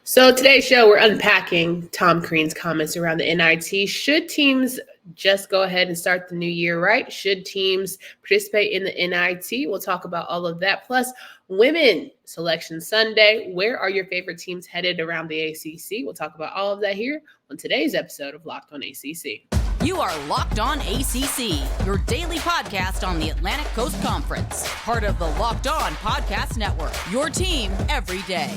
So today's show, we're unpacking Tom Crean's comments around the NIT. Should teams just go ahead and start the new year right? Should teams participate in the NIT? We'll talk about all of that. Plus, Women Selection Sunday. Where are your favorite teams headed around the ACC? We'll talk about all of that here on today's episode of Locked on ACC. You are Locked on ACC, your daily podcast on the Atlantic Coast Conference. Part of the Locked on Podcast Network, your team every day.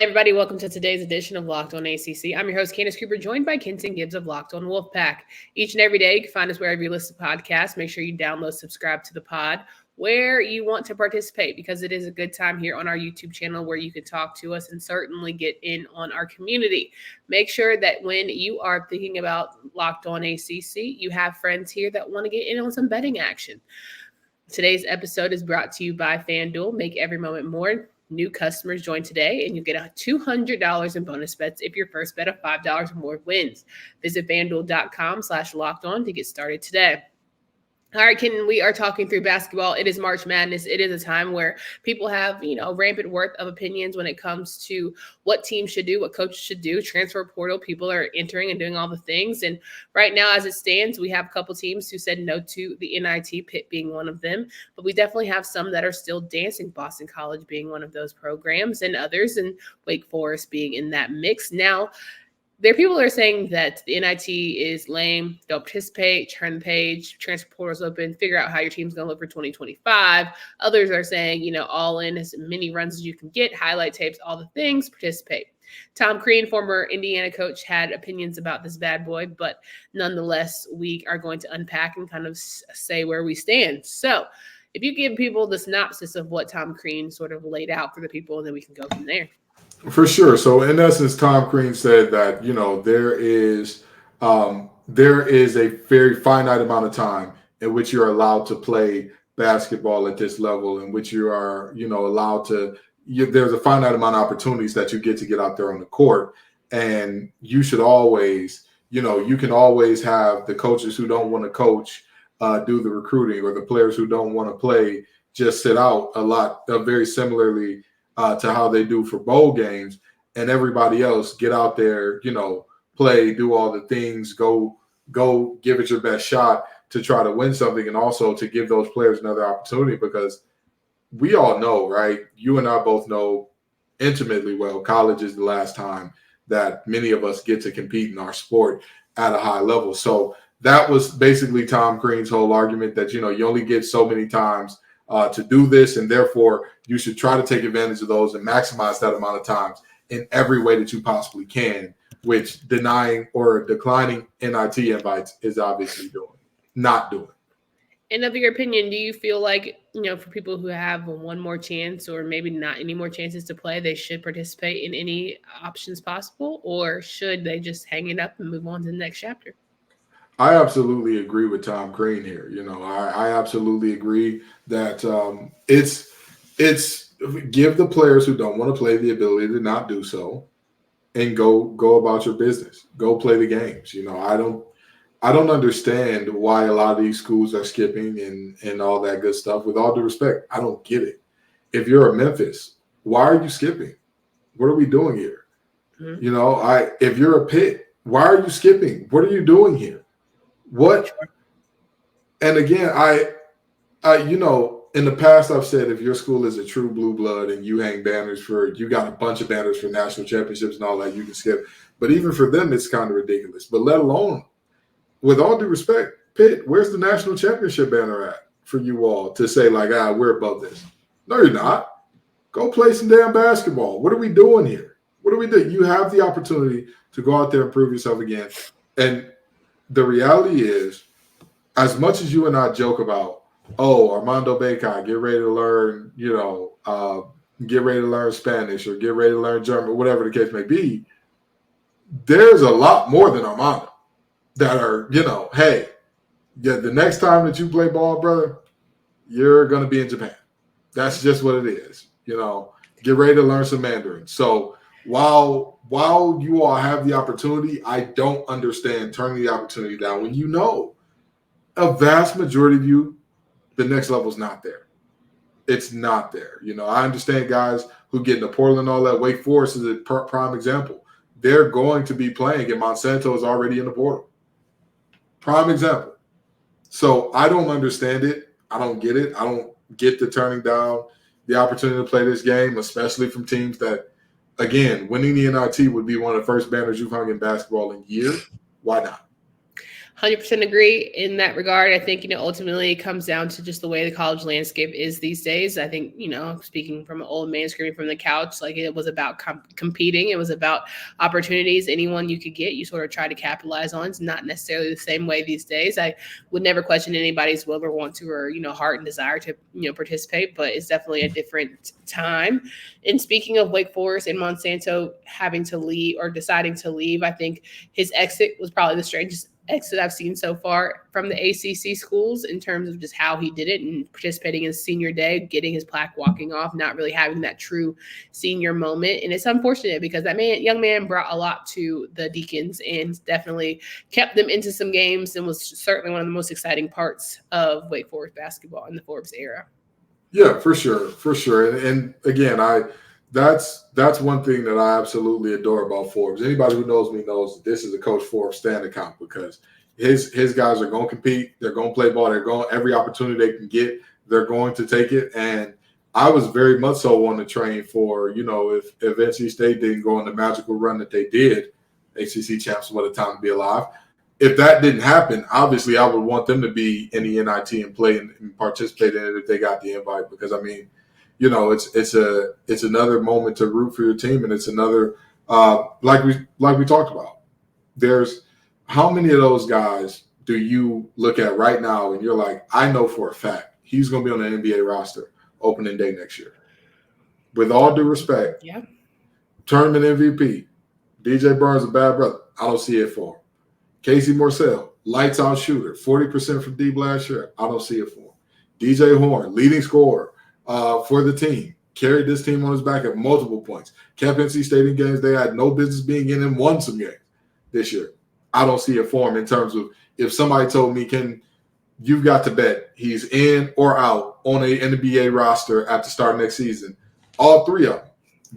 Everybody, welcome to today's edition of Locked on ACC. I'm your host, Candace Cooper, joined by Kenton Gibbs of Locked on Wolfpack. Each and every day, you can find us wherever you listen to podcasts. Make sure you download, subscribe to the pod where you want to participate, because it is a good time here on our YouTube channel where you can talk to us and certainly get in on our community. Make sure that when you are thinking about Locked on ACC, you have friends here that want to get in on some betting action. Today's episode is brought to you by FanDuel. Make every moment more. New customers join today and you get $200 in bonus bets if your first bet of $5 or more wins. Visit FanDuel.com/locked-on to get started today. All right, Ken, we are talking through basketball. It is March Madness. It is a time where people have, rampant worth of opinions when it comes to what teams should do, what coaches should do. Transfer portal, people are entering and doing all the things. And right now, as it stands, we have a couple teams who said no to the NIT, Pitt being one of them. But we definitely have some that are still dancing, Boston College being one of those programs, and others, and Wake Forest being in that mix. Now, there are people that are saying that the NIT is lame, don't participate, turn the page, transfer portal's open, figure out how your team's going to look for 2025. Others are saying, all in as many runs as you can get, highlight tapes, all the things, participate. Tom Crean, former Indiana coach, had opinions about this bad boy, but nonetheless, we are going to unpack and kind of say where we stand. So if you give people the synopsis of what Tom Crean sort of laid out for the people, then we can go from there. For sure. So in essence, Tom Crean said that, there is a very finite amount of time in which you're allowed to play basketball at this level, in which you are, allowed to, there's a finite amount of opportunities that you get to get out there on the court. And you should always, you can always have the coaches who don't want to coach do the recruiting, or the players who don't want to play just sit out a lot, very similarly to how they do for bowl games, and everybody else get out there, play, do all the things, go give it your best shot to try to win something, and also to give those players another opportunity, because we all know, right? You and I both know intimately well, college is the last time that many of us get to compete in our sport at a high level. So that was basically Tom Crean's whole argument, that, you only get so many times to do this, and therefore you should try to take advantage of those and maximize that amount of times in every way that you possibly can, which denying or declining NIT invites is obviously not doing. And of your opinion, do you feel like, for people who have one more chance or maybe not any more chances to play, they should participate in any options possible, or should they just hang it up and move on to the next chapter? I absolutely agree with Tom Crean here. I absolutely agree that it's give the players who don't want to play the ability to not do so, and go about your business. Go play the games. I don't understand why a lot of these schools are skipping and all that good stuff. With all due respect, I don't get it. If you're a Memphis, why are you skipping? What are we doing here? Mm-hmm. If you're a Pitt, why are you skipping? What are you doing here? What? And again, in the past, I've said, if your school is a true blue blood and you hang banners you got a bunch of banners for national championships and all that, you can skip. But even for them, it's kind of ridiculous. But let alone, with all due respect, Pitt, where's the national championship banner at for you all to say, like, we're above this? No, you're not. Go play some damn basketball. What are we doing here? What are we doing? You have the opportunity to go out there and prove yourself again. And the reality is, as much as you and I joke about, Armando Bacot, get ready to learn, get ready to learn Spanish or get ready to learn German, whatever the case may be, there's a lot more than Armando that are, hey, the next time that you play ball, brother, you're going to be in Japan. That's just what it is, Get ready to learn some Mandarin. So while you all have the opportunity, I don't understand turning the opportunity down when you know a vast majority of you, the next level is not there. It's not there. I understand guys who get into Portland and all that. Wake Forest is a prime example. They're going to be playing, and Monsanto is already in the portal. Prime example. So I don't understand it. I don't get it. I don't get the turning down the opportunity to play this game, especially from teams that, again, winning the NIT would be one of the first banners you've hung in basketball in years. Why not? 100% agree in that regard. I think, ultimately it comes down to just the way the college landscape is these days. I think, speaking from an old man screaming from the couch, like it was about competing. It was about opportunities. Anyone you could get, you sort of try to capitalize on. It's not necessarily the same way these days. I would never question anybody's will or want to, or, heart and desire to, participate, but it's definitely a different time. And speaking of Wake Forest and Monsanto having to leave or deciding to leave, I think his exit was probably the strangest exit I've seen so far from the ACC schools in terms of just how he did it and participating in his senior day, getting his plaque, walking off, not really having that true senior moment. And it's unfortunate because that young man brought a lot to the Deacons and definitely kept them into some games and was certainly one of the most exciting parts of Wake Forest basketball in the Forbes era. Yeah, for sure. For sure. And again, that's one thing that I absolutely adore about Forbes. Anybody who knows me knows that this is a Coach Forbes stand account because his guys are going to compete. They're going to play ball. They're going every opportunity they can get. They're going to take it. And I was very much so on the train for, if NC State didn't go on the magical run that they did, ACC champs, what a time to be alive. If that didn't happen, obviously I would want them to be in the NIT and play and participate in it if they got the invite because, it's another moment to root for your team, and it's another like we talked about. There's how many of those guys do you look at right now and you're like, I know for a fact he's going to be on the NBA roster opening day next year. With all due respect, yeah, tournament MVP, DJ Burns, a bad brother. I don't see it for him. Casey Morsell, lights out shooter, 40% from deep last year. I don't see it for him. DJ Horn, leading scorer. For the team, carried this team on his back at multiple points. Kept NC State in games they had no business being in and won some games this year. I don't see a form in terms of if somebody told me, you've got to bet he's in or out on a NBA roster at the start of next season. All three of them,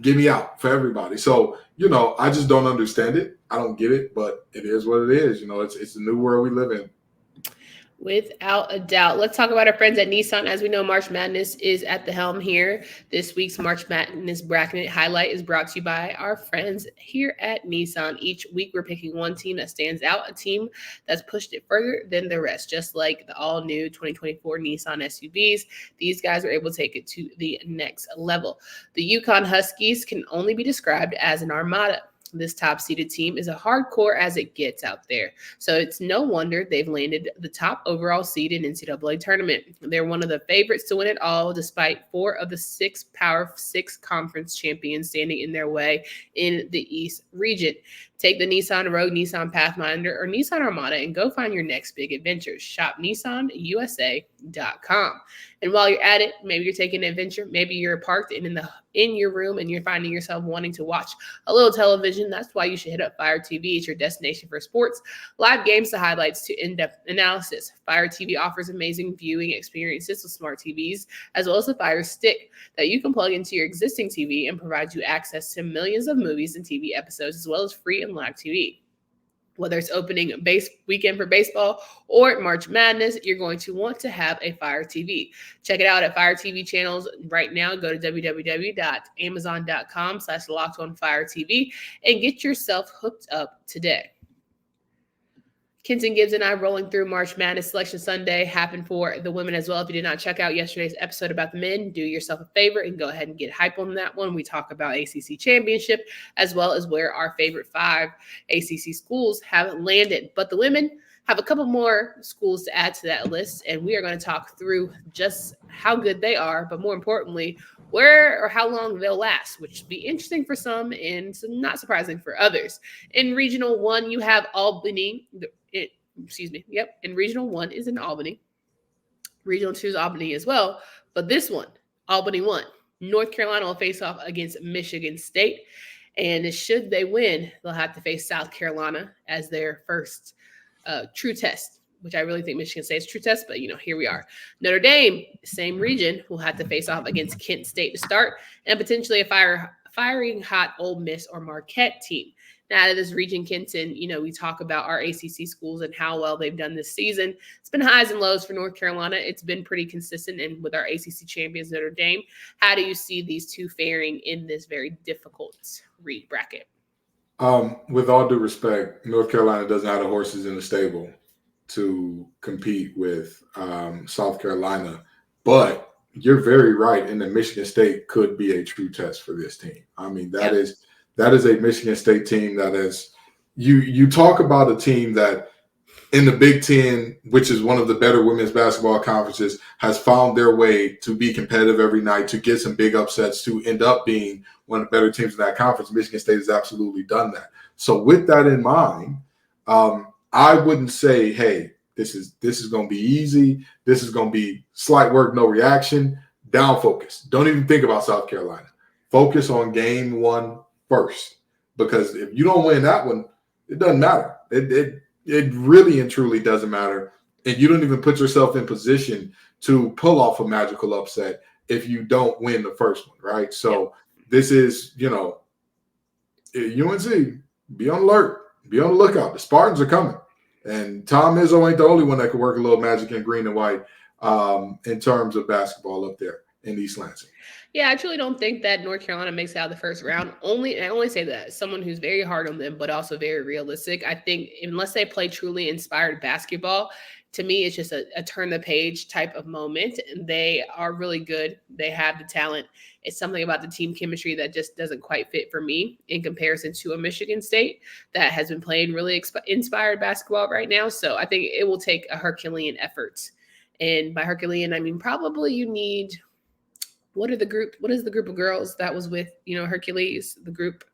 give me out for everybody. So, I just don't understand it. I don't get it, but it is what it is. It's the new world we live in. Without a doubt. Let's talk about our friends at Nissan. As we know, March Madness is at the helm here. This week's March Madness bracket highlight is brought to you by our friends here at Nissan. Each week, we're picking one team that stands out, a team that's pushed it further than the rest, just like the all-new 2024 Nissan SUVs. These guys are able to take it to the next level. The Yukon Huskies can only be described as an armada. This top-seeded team is as hardcore as it gets out there. So it's no wonder they've landed the top overall seed in NCAA tournament. They're one of the favorites to win it all, despite 4 of the 6 Power 6 conference champions standing in their way in the East region. Take the Nissan Rogue, Nissan Pathfinder, or Nissan Armada and go find your next big adventure. Shop NissanUSA.com. And while you're at it, maybe you're taking an adventure, maybe you're parked in your room and you're finding yourself wanting to watch a little television. That's why you should hit up Fire TV. It's your destination for sports, live games to highlights to in-depth analysis. Fire TV offers amazing viewing experiences with smart TVs, as well as a Fire Stick that you can plug into your existing TV and provide you access to millions of movies and TV episodes, as well as free and live TV. Whether it's opening weekend for baseball or March Madness, you're going to want to have a Fire TV. Check it out at Fire TV channels right now. Go to www.amazon.com/LockedOnFireTV and get yourself hooked up today. Kenton Gibbs and I rolling through March Madness Selection Sunday happened for the women as well. If you did not check out yesterday's episode about the men, do yourself a favor and go ahead and get hype on that one. We talk about ACC championship as well as where our favorite 5 ACC schools have landed. But the women have a couple more schools to add to that list, and we are going to talk through just how good they are, but more importantly, where or how long they'll last, which will be interesting for some and not surprising for others. In Regional 1, you have Albany. In Regional 1 is in Albany. Regional 2 is Albany as well. But this one, Albany won. North Carolina will face off against Michigan State. And should they win, they'll have to face South Carolina as their first true test, which I really think Michigan State's true test, but here we are. Notre Dame, same region, will have to face off against Kent State to start, and potentially a firing hot Ole Miss or Marquette team. Now, out of this region, Kenton, we talk about our ACC schools and how well they've done this season. It's been highs and lows for North Carolina. It's been pretty consistent, and with our ACC champions, Notre Dame, how do you see these two faring in this very difficult read bracket? With all due respect, North Carolina doesn't have the horses in the stable to compete with South Carolina, but you're very right in that Michigan State could be a true test for this team. I mean, that is a Michigan State team that is you talk about a team that in the Big Ten, which is one of the better women's basketball conferences, has found their way to be competitive every night, to get some big upsets, to end up being one of the better teams in that conference. Michigan State has absolutely done that. So with that in mind, I wouldn't say, hey, this is going to be easy. This is going to be slight work, no reaction. Down focus. Don't even think about South Carolina. Focus on game one first, because if you don't win that one, it doesn't matter. It really and truly doesn't matter, and you don't even put yourself in position to pull off a magical upset if you don't win the first one, right? So this is, UNC, be on alert, be on the lookout. The Spartans are coming, and Tom Izzo ain't the only one that can work a little magic in green and white in terms of basketball up there in East Lansing. Yeah, I truly don't think that North Carolina makes it out of the first round. I only say that as someone who's very hard on them, but also very realistic. I think unless they play truly inspired basketball, to me, it's just a turn the page type of moment. And they are really good. They have the talent. It's something about the team chemistry that just doesn't quite fit for me in comparison to a Michigan State that has been playing really inspired basketball right now. So I think it will take a Herculean effort. And by Herculean, I mean probably you need – what is the group of girls that was with, Hercules, the group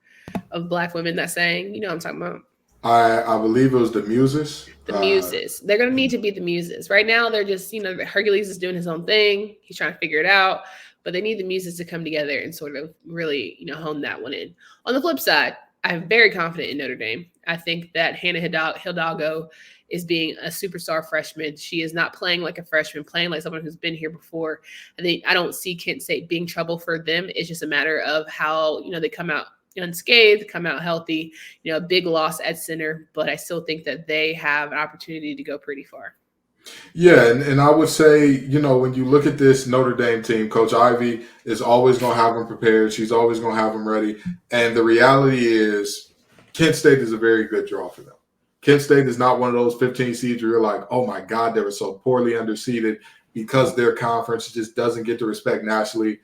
of Black women that sang? You know what I'm talking about? I believe it was the Muses. The Muses. They're going to need to be the Muses. Right now, they're just, Hercules is doing his own thing. He's trying to figure it out. But they need the Muses to come together and sort of really, hone that one in. On the flip side, I'm very confident in Notre Dame. I think that Hannah Hidalgo is being a superstar freshman. She is not playing like a freshman, playing like someone who's been here before. I don't see Kent State being trouble for them. It's just a matter of how, they come out unscathed, come out healthy, a big loss at center, but I still think that they have an opportunity to go pretty far. Yeah, and I would say, when you look at this Notre Dame team, Coach Ivy is always going to have them prepared. She's always going to have them ready. And the reality is Kent State is a very good draw for them. Kent State is not one of those 15 seeds where you're like, oh, my God, they were so poorly underseeded because their conference just doesn't get the respect nationally.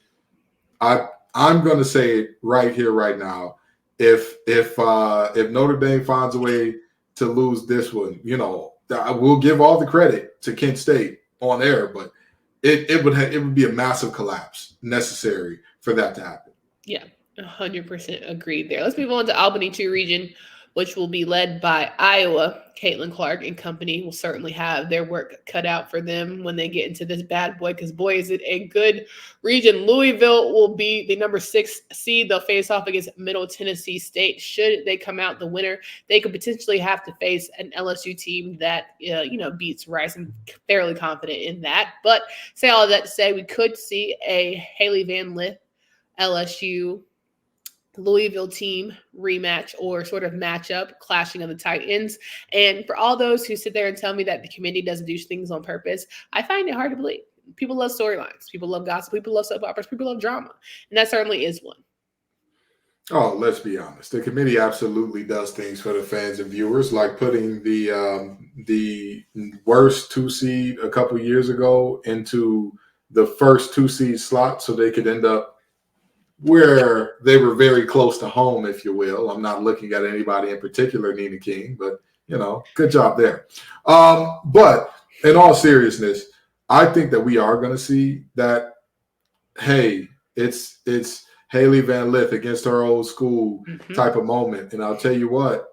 I'm going to say it right here, right now. If Notre Dame finds a way to lose this one, we'll give all the credit to Kent State on air, but it would be a massive collapse necessary for that to happen. Yeah, 100% agreed there. Let's move on to Albany 2 region, which will be led by Iowa. Caitlin Clark and company will certainly have their work cut out for them when they get into this bad boy, because boy, is it a good region. Louisville will be the number 6 seed. They'll face off against Middle Tennessee State. Should they come out the winner, they could potentially have to face an LSU team that, beats Rice. I'm fairly confident in that. But say all of that to say, we could see a Haley Van Lith LSU Louisville team rematch or sort of matchup, clashing of the Titans. And for all those who sit there and tell me that the committee doesn't do things on purpose, I find it hard to believe. People love storylines. People love gossip. People love soap operas. People love drama. And that certainly is one. Oh, let's be honest. The committee absolutely does things for the fans and viewers, like putting the worst 2 seed a couple years ago into the first 2 seed slot so they could end up where they were very close to home, if you will. I'm not looking at anybody in particular, Nina King, but, good job there. But in all seriousness, I think that we are going to see that, hey, it's Haley Van Lith against her old school type of moment. And I'll tell you what,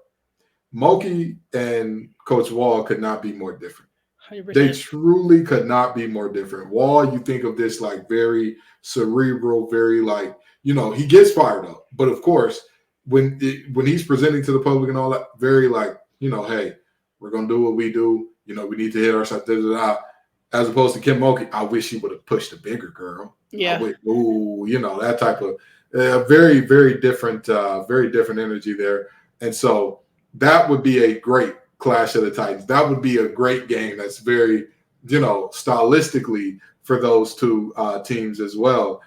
Moki and Coach Wall could not be more different. They 100%. truly could not be more different. Wall, you think of this like very cerebral, very like, he gets fired up. But of course, when he's presenting to the public and all that, very like, hey, we're going to do what we do. We need to hit our shot. As opposed to Kim Mulkey, I wish he would have pushed a bigger girl. Yeah. That type of very, very different energy there. And so that would be a great Clash of the Titans. That would be a great game. That's very, stylistically for those two teams as well.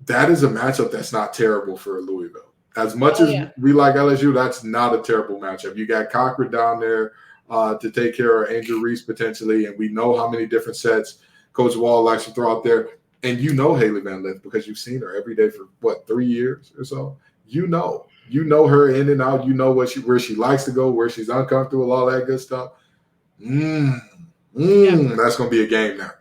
That is a matchup that's not terrible for Louisville. As much as we like LSU, that's not a terrible matchup. You got Cochran down there to take care of Angel Reese potentially, and we know how many different sets Coach Wall likes to throw out there. And Haley Van Lith because you've seen her every day for 3 years or so. You know her in and out. You know where she likes to go, where she's uncomfortable, all that good stuff. That's going to be a game now.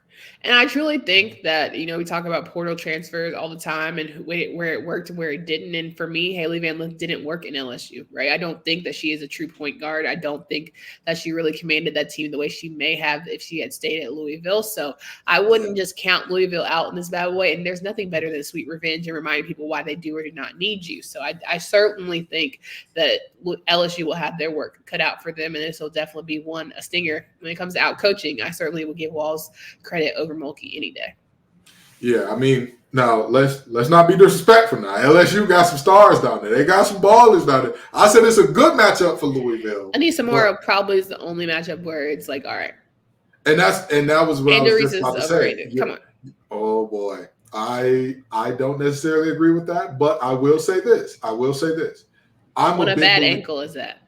And I truly think that, we talk about portal transfers all the time and where it worked and where it didn't. And for me, Haley Van Lith didn't work in LSU, right? I don't think that she is a true point guard. I don't think that she really commanded that team the way she may have if she had stayed at Louisville. So I wouldn't just count Louisville out in this bad way. And there's nothing better than sweet revenge and reminding people why they do or do not need you. So I certainly think that LSU will have their work cut out for them. And this will definitely be a stinger when it comes to out coaching. I certainly will give Walls credit over Mulkey any day. Yeah, I mean, now let's not be disrespectful now. LSU got some stars down there. They got some ballers down there. I said it's a good matchup for Louisville. I think Samora probably is the only matchup where it's like, all right. And that was what I was just about to say. Come on. Oh boy. I don't necessarily agree with that, but I will say this. What a bad ankle is that?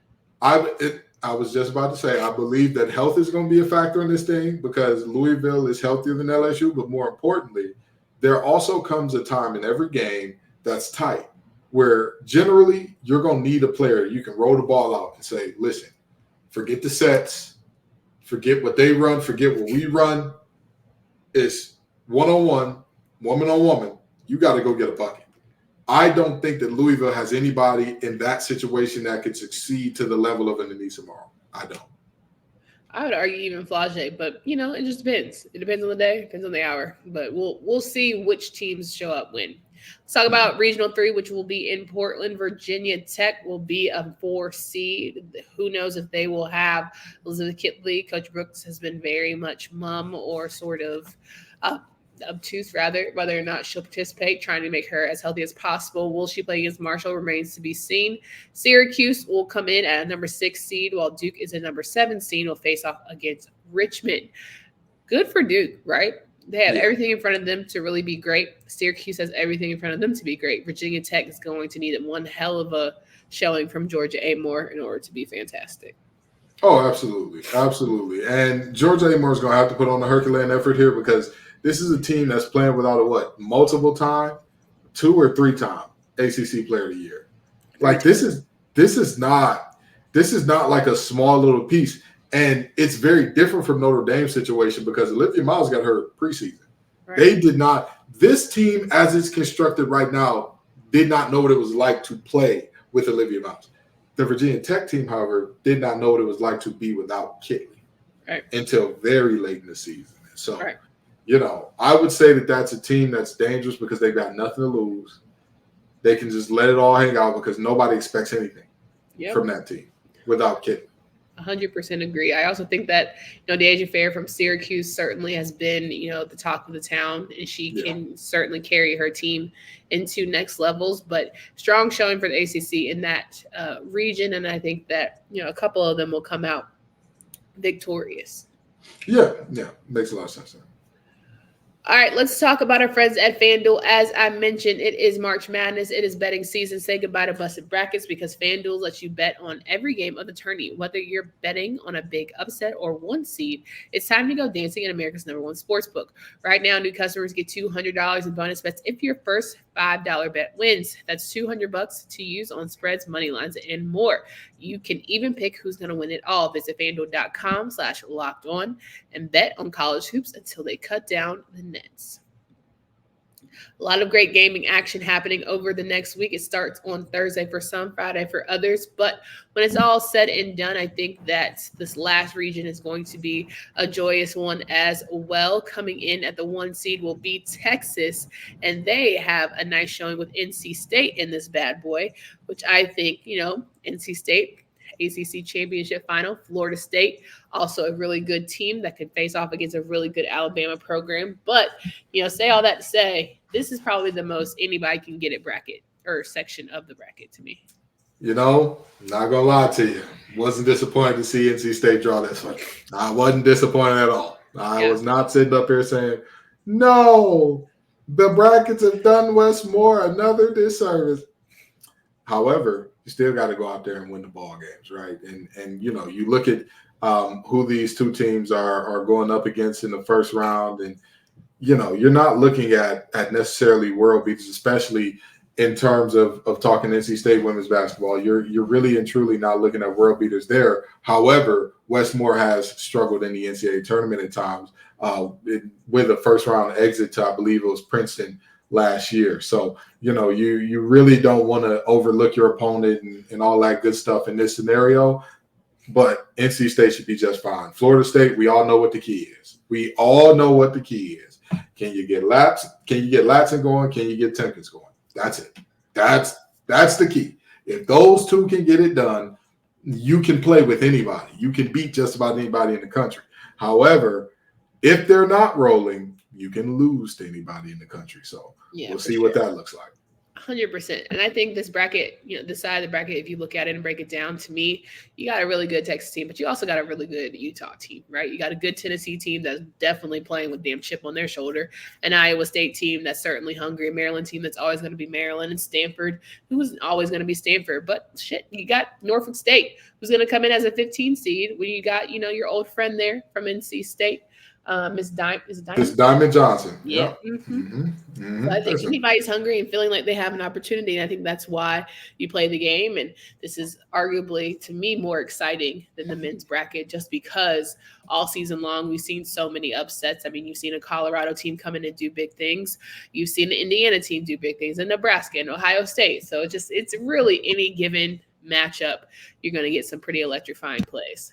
I was just about to say, I believe that health is going to be a factor in this thing because Louisville is healthier than LSU. But more importantly, there also comes a time in every game that's tight where generally you're going to need a player. You can roll the ball out and say, listen, forget the sets, forget what they run, forget what we run. It's one-on-one, woman-on-woman. You got to go get a bucket. I don't think that Louisville has anybody in that situation that could succeed to the level of an Anissa Morrow. I don't. I would argue even Flage, but it just depends. It depends on the day, depends on the hour. But we'll see which teams show up when. Let's talk about Regional 3, which will be in Portland. Virginia Tech will be a 4 seed. Who knows if they will have Elizabeth Kitley. Coach Brooks has been very much mum or sort of obtuse, rather, whether or not she'll participate, trying to make her as healthy as possible. Will she play against Marshall remains to be seen. Syracuse will come in at a number 6 seed, while Duke is a number 7 seed, will face off against Richmond. Good for Duke, right? They have everything in front of them to really be great. Syracuse has everything in front of them to be great. Virginia Tech is going to need one hell of a showing from Georgia Amore in order to be fantastic. Oh, absolutely. Absolutely. And Georgia Amore is going to have to put on a Herculean effort here because this is a team that's playing without multiple time, 2 or 3 time ACC Player of the Year. Like this is not like a small little piece, and it's very different from Notre Dame's situation because Olivia Miles got hurt preseason. Right. They did not. This team, as it's constructed right now, did not know what it was like to play with Olivia Miles. The Virginia Tech team, however, did not know what it was like to be without Kitley until very late in the season. So. Right. I would say that that's a team that's dangerous because they've got nothing to lose. They can just let it all hang out because nobody expects anything from that team without Kitley. 100% agree. I also think that, Deja Fair from Syracuse certainly has been, the talk of the town, and she can certainly carry her team into next levels, but strong showing for the ACC in that region. And I think that, a couple of them will come out victorious. Yeah. Makes a lot of sense. All right, let's talk about our friends at FanDuel. As I mentioned, it is March Madness. It is betting season. Say goodbye to busted brackets because FanDuel lets you bet on every game of the tourney. Whether you're betting on a big upset or 1 seed, it's time to go dancing in America's #1 sportsbook. Right now, new customers get $200 in bonus bets if your first $5 bet wins. That's $200 to use on spreads, money lines, and more. You can even pick who's going to win it all. Visit FanDuel.com/lockedon and bet on college hoops until they cut down the nets. A lot of great gaming action happening over the next week. It starts on Thursday for some, Friday for others. But when it's all said and done, I think that this last region is going to be a joyous one as well. Coming in at the 1 seed will be Texas, and they have a nice showing with NC State in this bad boy, which I think, NC State, ACC championship final. Florida State, also a really good team that could face off against a really good Alabama program. But, say all that to say, this is probably the most anybody can get it bracket or section of the bracket to me. Not gonna lie to you. Wasn't disappointed to see NC State draw this one. I wasn't disappointed at all. I was not sitting up here saying, no, the brackets have done Westmore another disservice. However, you still got to go out there and win the ball games, right? And you look at who these two teams are going up against in the first round, and you're not looking at necessarily world beaters, especially in terms of talking NC State women's basketball. You're really and truly not looking at world beaters there. However, Westmore has struggled in the NCAA tournament at times with a first round exit to, I believe it was Princeton last year. So, you really don't want to overlook your opponent and all that good stuff in this scenario. But NC State should be just fine. Florida State, we all know what the key is. We all know what the key is. Can you get laps? Can you get Latson going? Can you get Tompkins going? That's it. That's the key. If those two can get it done, you can play with anybody. You can beat just about anybody in the country. However, if they're not rolling, you can lose to anybody in the country. So we'll see what that looks like. 100%. And I think this bracket, this side of the bracket, if you look at it and break it down, to me, you got a really good Texas team, but you also got a really good Utah team, right? You got a good Tennessee team that's definitely playing with damn chip on their shoulder, an Iowa State team that's certainly hungry, a Maryland team that's always going to be Maryland, and Stanford, who's always going to be Stanford. But shit, you got Norfolk State, who's going to come in as a 15 seed when you got, your old friend there from NC State. Miss Diamond Johnson. Yeah. So I think anybody's hungry and feeling like they have an opportunity, and I think that's why you play the game. And this is arguably, to me, more exciting than the men's bracket, just because all season long we've seen so many upsets. I mean, you've seen a Colorado team come in and do big things. You've seen an Indiana team do big things, and Nebraska and Ohio State. So it's really any given matchup, you're going to get some pretty electrifying plays.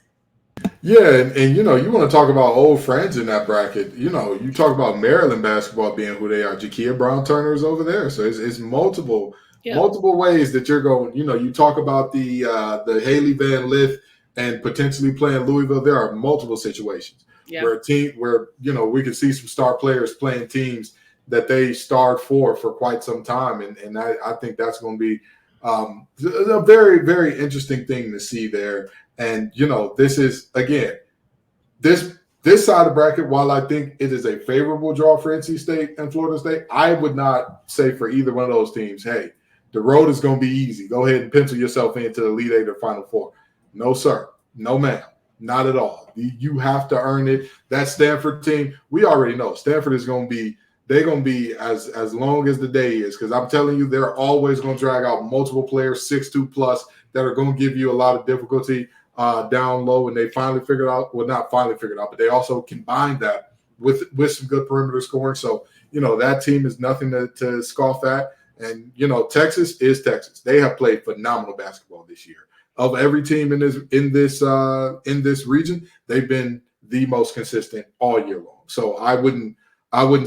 Yeah, and you want to talk about old friends in that bracket. You talk about Maryland basketball being who they are. Jakia Brown-Turner is over there, so it's multiple ways that you're going. You talk about the Haley Van Lith and potentially playing Louisville. There are multiple situations where we could see some star players playing teams that they starred for quite some time, and I think that's going to be a very, very interesting thing to see there. And, this is, again, this side of the bracket, while I think it is a favorable draw for NC State and Florida State, I would not say for either one of those teams, hey, the road is going to be easy. Go ahead and pencil yourself into the Elite Eight or Final Four. No, sir. No, ma'am. Not at all. You have to earn it. That Stanford team, we already know Stanford is going to be – they're going to be as long as the day is, because I'm telling you, they're always going to drag out multiple players, 6'2 plus, that are going to give you a lot of difficulty down low. And they finally figured out, well, not finally figured out, but they also combined that with some good perimeter scoring. So, that team is nothing to scoff at. And, Texas is Texas. They have played phenomenal basketball this year. Of every team in this region, they've been the most consistent all year long. So I wouldn't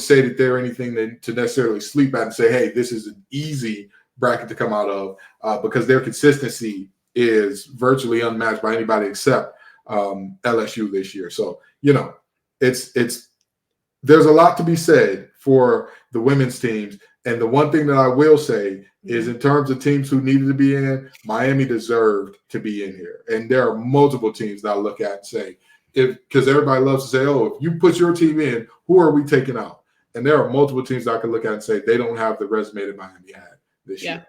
say that they're anything to necessarily sleep at and say, hey, this is an easy bracket to come out of, because their consistency is virtually unmatched by anybody except LSU this year. So, there's a lot to be said for the women's teams. And the one thing that I will say is, in terms of teams who needed to be in, Miami deserved to be in here. And there are multiple teams that I look at and say, because everybody loves to say, oh, if you put your team in, who are we taking out? And there are multiple teams that I can look at and say they don't have the resume that Miami had this year.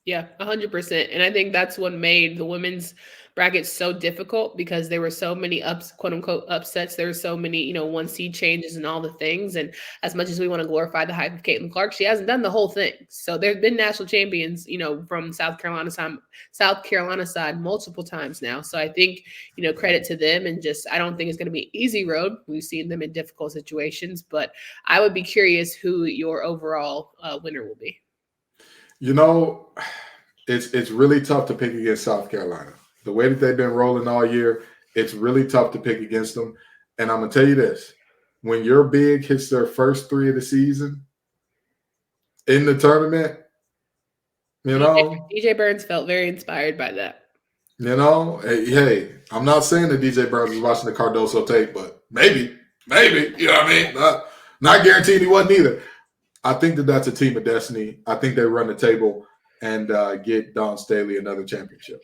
Yeah, 100%. And I think that's what made the women's bracket so difficult because there were so many quote unquote upsets. There were so many, one seed changes and all the things. And as much as we want to glorify the hype of Caitlin Clark, she hasn't done the whole thing. So there's been national champions, from South Carolina side multiple times now. So I think, credit to them, and just I don't think it's going to be an easy road. We've seen them in difficult situations, but I would be curious who your overall winner will be. It's really tough to pick against South Carolina. The way that they've been rolling all year, it's really tough to pick against them. And I'm going to tell you this. When your big hits their first 3 of the season in the tournament, DJ Burns felt very inspired by that. Hey, I'm not saying that DJ Burns was watching the Cardoso tape, but maybe, you know what I mean? Not guaranteed he wasn't either. I think that's a team of destiny. I think they run the table and get Dawn Staley another championship.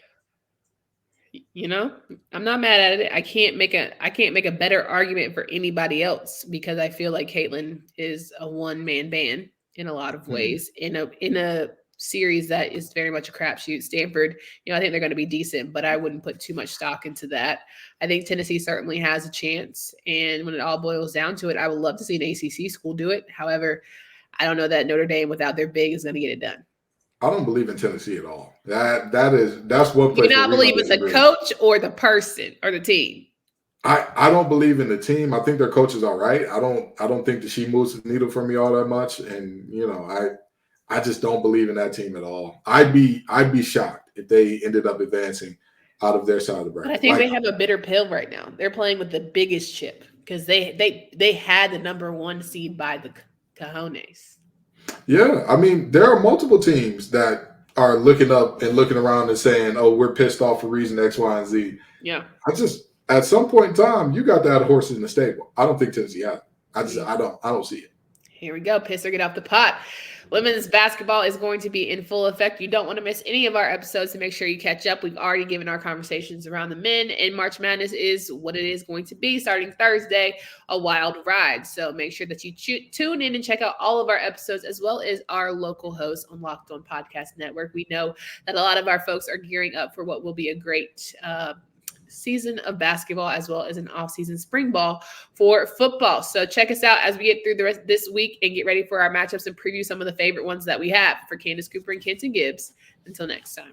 I'm not mad at it. I can't make a better argument for anybody else because I feel like Caitlin is a one-man band in a lot of ways. In a series that is very much a crapshoot. Stanford, I think they're going to be decent, but I wouldn't put too much stock into that. I think Tennessee certainly has a chance, and when it all boils down to it, I would love to see an ACC school do it. However, I don't know that Notre Dame without their big is going to get it done. I don't believe in Tennessee at all. That's what place. You not believe in the coach or the person or the team? I don't believe in the team. I think their coach is all right. I don't think that she moves the needle for me all that much. And I just don't believe in that team at all. I'd be shocked if they ended up advancing out of their side of the bracket. But I think they have a bitter pill right now. They're playing with the biggest chip because they had the number 1 seed by the cojones. Yeah, I mean, there are multiple teams that are looking up and looking around and saying, "Oh, we're pissed off for reason X, Y, and Z." Yeah. At some point in time, you got to have horses in the stable. I don't think Tennessee has. I don't see it. Here we go. Piss or get off the pot. Women's basketball is going to be in full effect. You don't want to miss any of our episodes, so make sure you catch up. We've already given our conversations around the men, and March Madness is what it is going to be starting Thursday, a wild ride. So make sure that you tune in and check out all of our episodes as well as our local hosts on Locked On Podcast Network. We know that a lot of our folks are gearing up for what will be a great season of basketball as well as an off-season spring ball for football. So check us out as we get through the rest of this week and get ready for our matchups and preview some of the favorite ones that we have. For Candace Cooper and Kenton Gibbs, until next time.